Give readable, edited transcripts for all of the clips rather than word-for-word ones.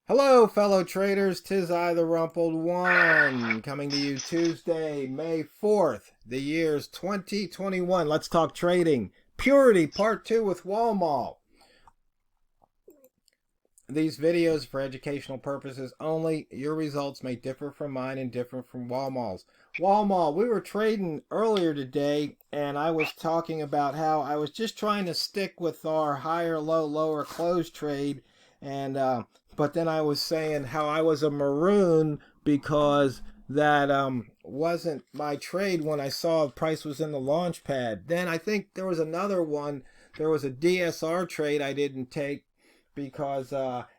Hello, fellow traders. 'Tis I, the Rumpled One, coming to you Tuesday, May 4th. The year's 2021. Let's talk trading. Purity, part 2 with Walmal. These videos for educational purposes only. Your results may differ from mine and differ from Walmal's. Walmal, we were trading earlier today, and I was talking about how I was just trying to stick with our higher, low, lower close trade, and but then I was saying how I was a maroon because that wasn't my trade when I saw the price was in the launch pad. Then I think there was another one. There was a DSR trade I didn't take because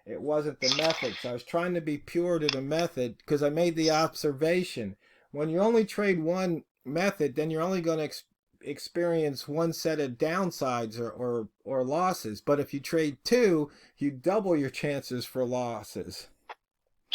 it wasn't the method. So I was trying to be pure to the method because I made the observation when you only trade one method, then you're only going to experience one set of downsides or losses. But if you trade two, you double your chances for losses.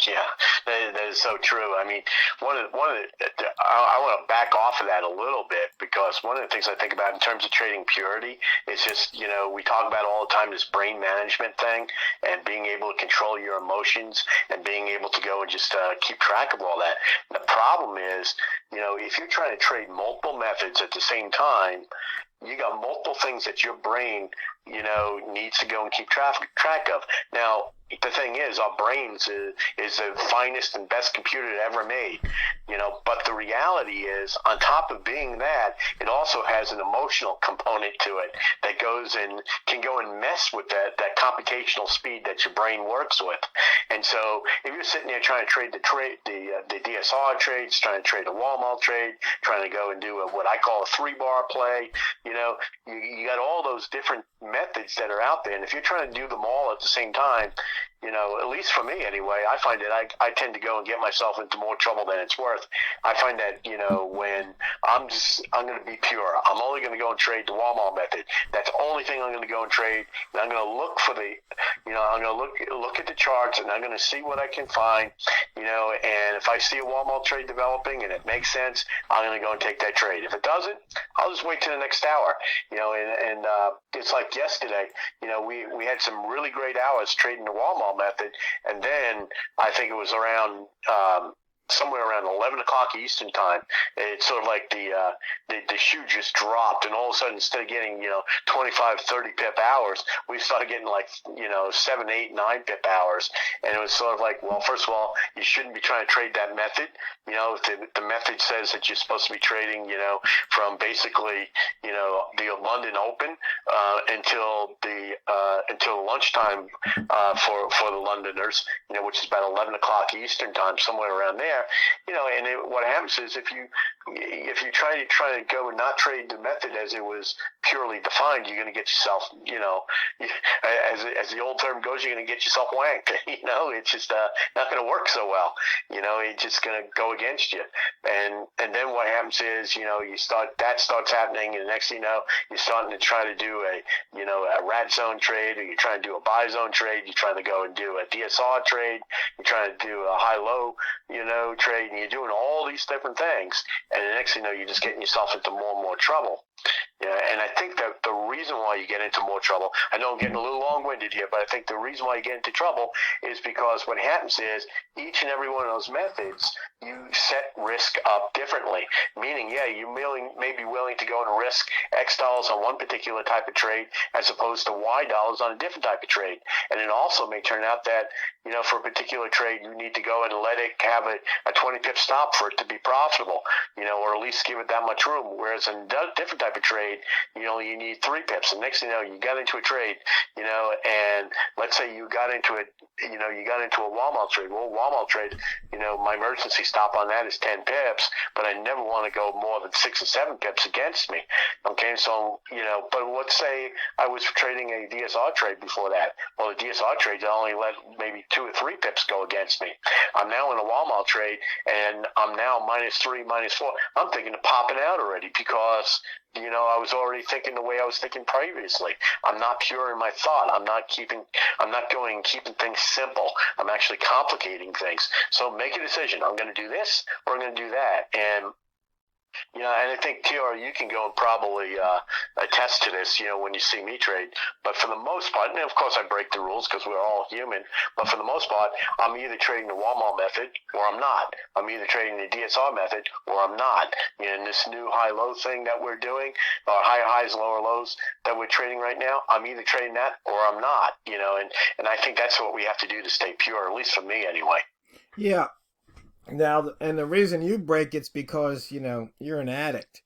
Yeah, that is so true. I mean, I want to back off of that a little bit because one of the things I think about in terms of trading purity is just, we talk about all the time this brain management thing and being able to control your emotions and being able to go and just keep track of all that. And the problem is, if you're trying to trade multiple methods at the same time, you got multiple things that your brain, needs to go and keep track of. Now, the thing is, our brains is the finest and best computer ever made, but the reality is, on top of being that, it also has an emotional component to it that goes and can go and mess with that computational speed that your brain works with. And so if you're sitting there trying to trade the DSR trades, trying to trade a Walmal trade, trying to go and do what I call a 3-bar play, you got all those different methods that are out there. And if you're trying to do them all at the same time, at least for me anyway, I find that I tend to go and get myself into more trouble than it's worth. I find that, when I'm going to be pure. I'm only going to go and trade the Walmart method. That's the only thing I'm going to go and trade. And I'm going to look for I'm going to look at the charts and I'm going to see what I can find, and if I see a Walmart trade developing and it makes sense, I'm going to go and take that trade. If it doesn't, I'll just wait till the next hour, and it's like yesterday, we had some really great hours trading the Walmart method, and then I think it was around somewhere around 11 o'clock Eastern time, it's sort of like the shoe just dropped, and all of a sudden, instead of getting 25, 30 pip hours, we started getting like 7, 8, 9 pip hours, and it was sort of like, well, first of all, you shouldn't be trying to trade that method. If the method says that you're supposed to be trading, from basically the London Open until lunchtime for the Londoners, which is about 11 o'clock Eastern time, somewhere around there. What happens is if you try to go and not trade the method as it was purely defined, you're going to get yourself, as the old term goes, you're going to get yourself wanked. It's just not going to work so well. It's just going to go against you. And then what happens is, that starts happening, and the next thing you know, you're starting to try to do a rat zone trade, or you're trying to do a buy zone trade. You're trying to go and do a DSR trade. You're trying to do a high-low, trade, and you're doing all these different things, and the next thing you know, you're just getting yourself into more and more trouble. And I think that the reason why you get into more trouble, I know I'm getting a little long-winded here, but I think the reason why you get into trouble is because what happens is each and every one of those methods, you set risk up differently. Meaning, you may be willing to go and risk X dollars on one particular type of trade as opposed to Y dollars on a different type of trade. And it also may turn out that, for a particular trade, you need to go and let it have a 20 pip stop for it to be profitable, or at least give it that much room. Whereas in a different type of trade, you need 3 pips. And next thing you know, you got into a trade, and let's say you got into a Walmart trade. Well, Walmart trade, my emergency stop on that is 10 pips, but I never want to go more than 6 or 7 pips against me. Okay, so, but let's say I was trading a DSR trade before that. Well, the DSR trade, I only let maybe 2 or 3 pips go against me. I'm now in a Walmart trade, and I'm now -3, -4. I'm thinking of popping out already because I was already thinking the way I was thinking previously. I'm not pure in my thought. I'm not going and keeping things simple. I'm actually complicating things. So make a decision. I'm going to do this or I'm going to do that. And You know, and I think, TR, you can go and probably attest to this, you know, when you see me trade. But for the most part, and of course I break the rules because we're all human, but for the most part, I'm either trading the Walmal method or I'm not. I'm either trading the DSR method or I'm not. You know, in this new high-low thing that we're doing, or higher highs, lower lows that we're trading right now, I'm either trading that or I'm not, you know, and I think that's what we have to do to stay pure, at least for me anyway. Yeah. Now, and the reason you break it's because you're an addict.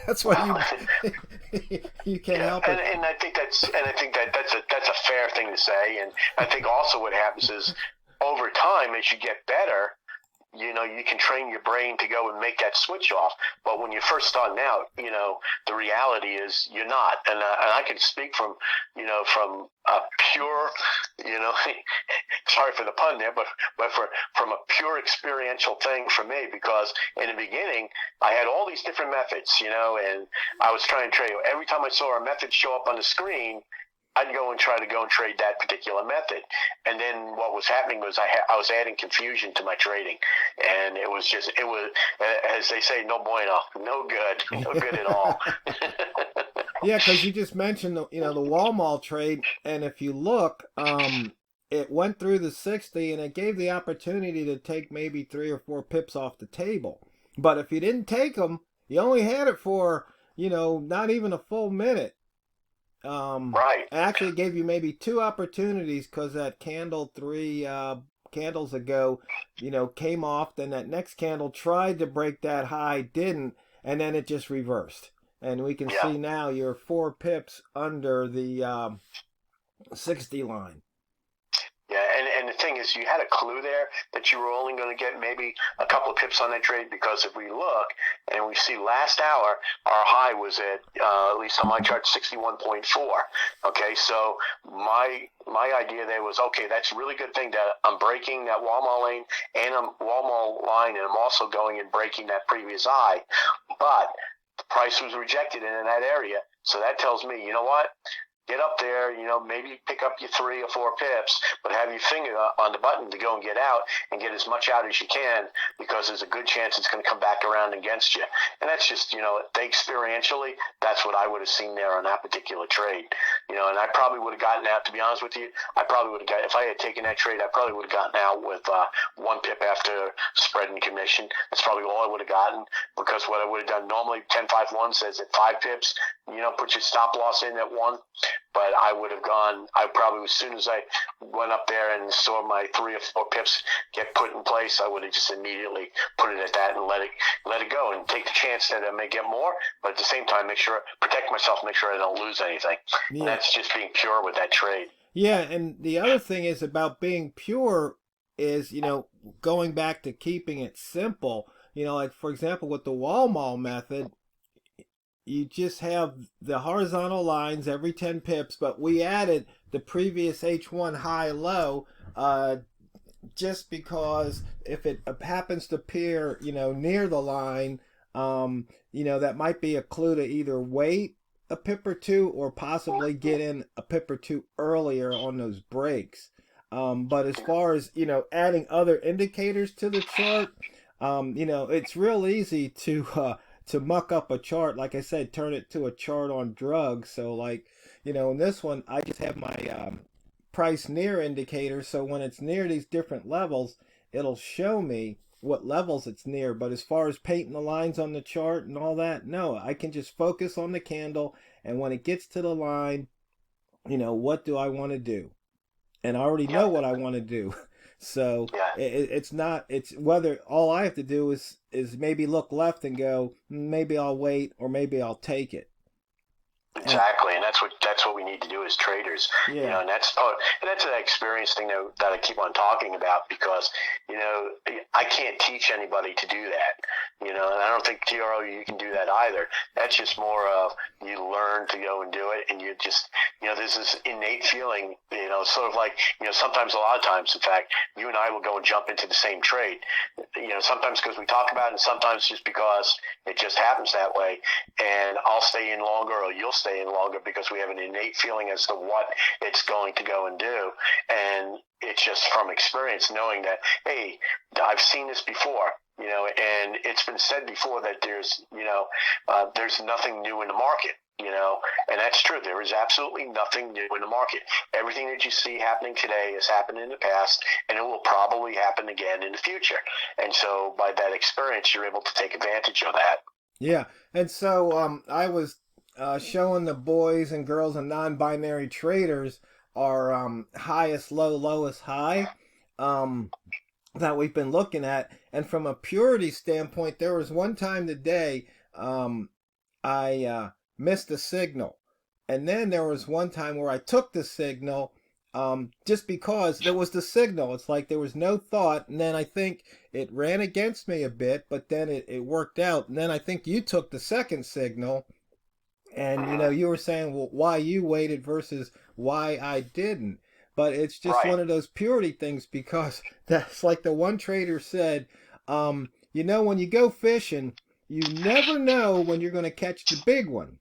That's why you can't help it. And I think that's a fair thing to say. And I think also what happens is over time, as you get better, you know, you can train your brain to go and make that switch off. But when you're first starting out, you know, the reality is you're not. And I can speak from a pure, you know, sorry for the pun there, but from a pure experiential thing for me, because in the beginning, I had all these different methods, you know, and I was trying to trade. Every time I saw a method show up on the screen, I'd go and try to trade that particular method. And then what was happening was I was adding confusion to my trading. And it was, as they say, no bueno, no good, no good at all. Yeah, because you just mentioned the Walmal trade, and if you look, it went through the 60 and it gave the opportunity to take maybe 3 or 4 pips off the table. But if you didn't take them, you only had it for, not even a full minute. Right. Actually, it gave you maybe 2 opportunities because that candle 3 candles ago, came off. Then that next candle tried to break that high, didn't, and then it just reversed. And we can see now you're 4 pips under the 60 line. Yeah, and the thing is, you had a clue there that you were only going to get maybe a couple of pips on that trade, because if we look and we see last hour, our high was at least on my chart, 61.4. Okay, so my idea there was, okay, that's a really good thing that I'm breaking that Walmal lane and Walmal line, and I'm also going and breaking that previous high, but the price was rejected in that area. So that tells me, you know what? Get up there, maybe pick up your 3 or 4 pips, but have your finger on the button to go and get out and get as much out as you can, because there's a good chance it's going to come back around against you. And that's just, experientially, that's what I would have seen there on that particular trade. And I probably would have gotten out, to be honest with you, if I had taken that trade, I probably would have gotten out with 1 pip after spread and commission. That's probably all I would have gotten, because what I would have done, normally 10-5-1 says at 5 pips, put your stop loss in at 1. But I would have gone, I probably, as soon as I went up there and saw my 3 or 4 pips get put in place, I would have just immediately put it at that and let it go, and take the chance that I may get more, but at the same time, protect myself, make sure I don't lose anything. Yeah. And that's just being pure with that trade. Yeah, and the other thing is about being pure is, going back to keeping it simple. Like, for example, with the Walmal method, you just have the horizontal lines every 10 pips, but we added the previous H1 high-low just because if it happens to appear, near the line, that might be a clue to either wait a pip or 2 or possibly get in a pip or 2 earlier on those breaks. But as far as, adding other indicators to the chart, it's real easy to muck up a chart. Like I said, turn it to a chart on drugs. So like, in this one, I just have my price near indicator. So when it's near these different levels, it'll show me what levels it's near. But as far as painting the lines on the chart and all that, no, I can just focus on the candle. And when it gets to the line, what do I want to do? And I already know what I want to do. So it's whether all I have to do is maybe look left and go, maybe I'll wait or maybe I'll take it. Exactly, and that's what we need to do as traders. Yeah. And that's an experience thing that I keep on talking about, because I can't teach anybody to do that. And I don't think, TRO, you can do that either. That's just more of, you learn to go and do it, and you just there's this innate feeling, sort of like, sometimes, a lot of times, in fact, you and I will go and jump into the same trade. Sometimes because we talk about it, and sometimes just because it just happens that way. And I'll stay in longer, or you'll stay in longer, because we have an innate feeling as to what it's going to go and do. And it's just from experience, knowing that, hey, I've seen this before. And it's been said before that there's nothing new in the market, and that's true. There is absolutely nothing new in the market. Everything that you see happening today has happened in the past, and it will probably happen again in the future. And so by that experience, you're able to take advantage of that. Yeah, and so I was showing the boys and girls and non-binary traders our highest low, lowest high. That we've been looking at. And from a purity standpoint, there was one time today I missed a signal. And then there was one time where I took the signal just because there was the signal. It's like there was no thought. And then I think it ran against me a bit, but then it worked out. And then I think you took the second signal. And you were saying, well, why you waited versus why I didn't. But it's just Right. one of those purity things, because that's like the one trader said, when you go fishing, you never know when you're going to catch the big one.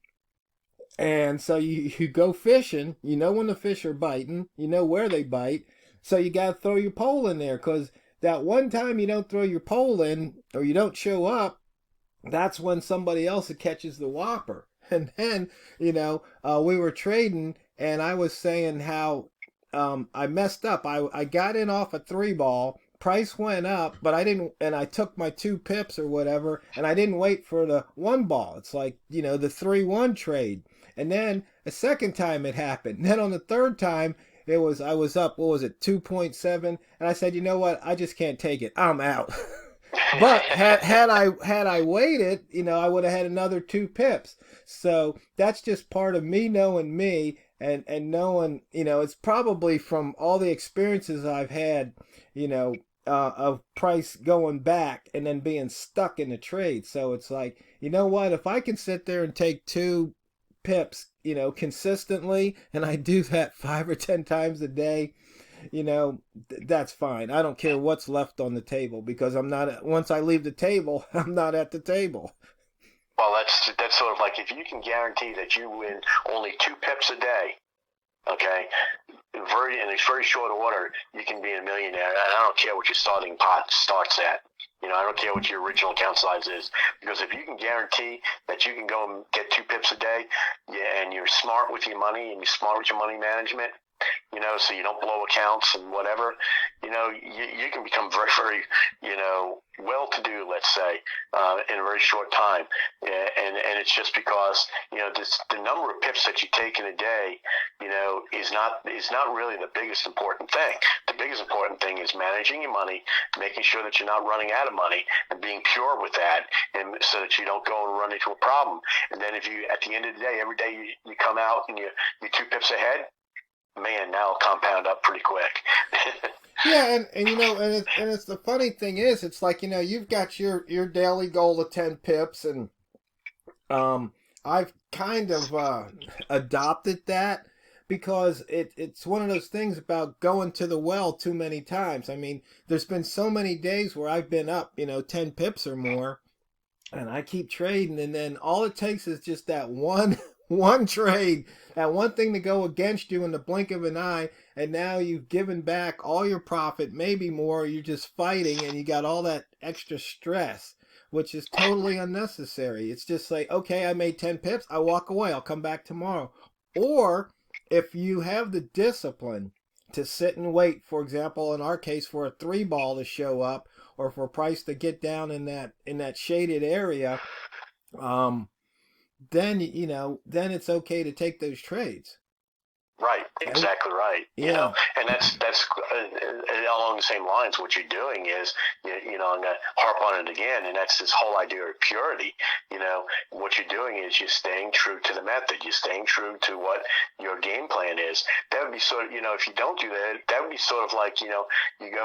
And so you go fishing, when the fish are biting, where they bite. So you got to throw your pole in there, because that one time you don't throw your pole in or you don't show up, that's when somebody else catches the whopper. And then, we were trading, and I was saying how I messed up. I got in off a 3 ball. Price went up, but I didn't, and I took my 2 pips or whatever, and I didn't wait for the 1 ball. It's like, the 3-1 trade. And then a second time it happened. And then on the third time, I was up, what was it, 2.7, and I said, you know what, I just can't take it. I'm out. But had I waited, I would have had another 2 pips. So that's just part of me knowing me, and knowing, it's probably from all the experiences I've had, of price going back and then being stuck in the trade. So it's like, you know what, if I can sit there and take 2 pips, consistently, and I do that 5 or 10 times a day, that's fine. I don't care what's left on the table, because once I leave the table, I'm not at the table. Well, that's sort of like, if you can guarantee that you win only 2 pips a day, okay, in a very short order, you can be a millionaire. And I don't care what your starting pot starts at. I don't care what your original account size is, because if you can guarantee that you can go and get 2 pips a day, yeah, and you're smart with your money and you're smart with your money management, so you don't blow accounts and whatever, you can become very, very, well-to-do, let's say, in a very short time. And it's just because, the number of pips that you take in a day, is not really the biggest important thing. The biggest important thing is managing your money, making sure that you're not running out of money, and being pure with that, and so that you don't go and run into a problem. And then if you, at the end of the day, every day you come out and you're 2 pips ahead, man, now it'll compound up pretty quick. Yeah, and it's the funny thing is, it's like, you've got your daily goal of 10 pips, and I've kind of adopted that, because it's one of those things about going to the well too many times. I mean, there's been so many days where I've been up, 10 pips or more, and I keep trading, and then all it takes is just that one trade, that one thing to go against you in the blink of an eye, and now you've given back all your profit, maybe more. You're just fighting, and you got all that extra stress, which is totally unnecessary. It's just like, okay, I made 10 pips, I walk away, I'll come back tomorrow. Or if you have the discipline to sit and wait, for example, in our case, for a 3 ball to show up, or for price to get down in that shaded area, then then it's okay to take those trades. Right, exactly right. Yeah. And that's along the same lines. What you're doing is, I'm going to harp on it again, and that's this whole idea of purity. What you're doing is you're staying true to the method. You're staying true to what your game plan is. That would be sort of, if you don't do that, that would be sort of like, you go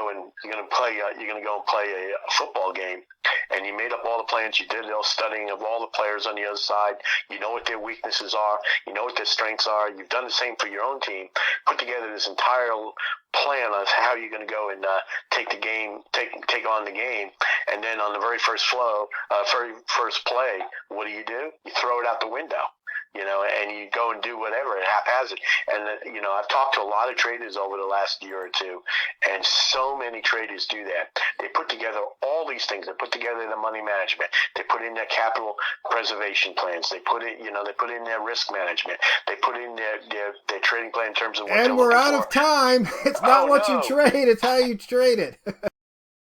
and you're going to go and play a football game, and you made up all the plans. You did all studying of all the players on the other side. You know what their weaknesses are. You know what their strengths are. You've done the same for your own team. Put together this entire plan of how you're going to go and take on the game. And then on the very first play, what do? You throw it out the window. and you go and do whatever, haphazard. And, I've talked to a lot of traders over the last year or two, and so many traders do that. They put together all these things. They put together the money management. They put in their capital preservation plans. They put it, they put in their risk management. They put in their trading plan in terms of what and they're we're looking out for. of time. It's not what you trade, it's how you trade it.